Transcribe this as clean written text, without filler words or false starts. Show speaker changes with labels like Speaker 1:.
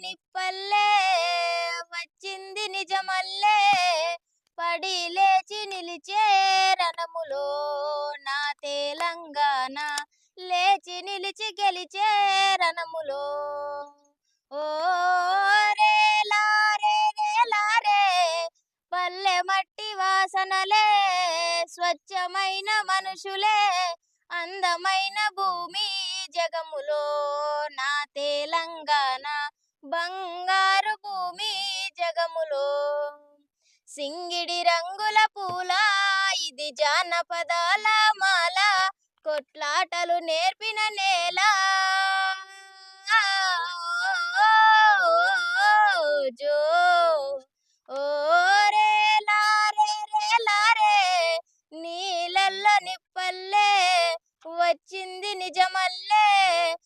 Speaker 1: నిప్పల్లే వచ్చింది నిజమల్లే పడి లేచి నిలిచే రణములో నా తెలంగాణ లేచి నిలిచి గెలిచే రణములో ఓ రేలారే రేలారే పల్లె మట్టి వాసనలే స్వచ్ఛమైన మనుషులే అందమైన భూమి జగములో నా తెలంగాణ బంగారు భూమి జగములో సింగిడి రంగుల పూల ఇది జానపదాల మాల కొట్లాటలు నేర్పిన నేల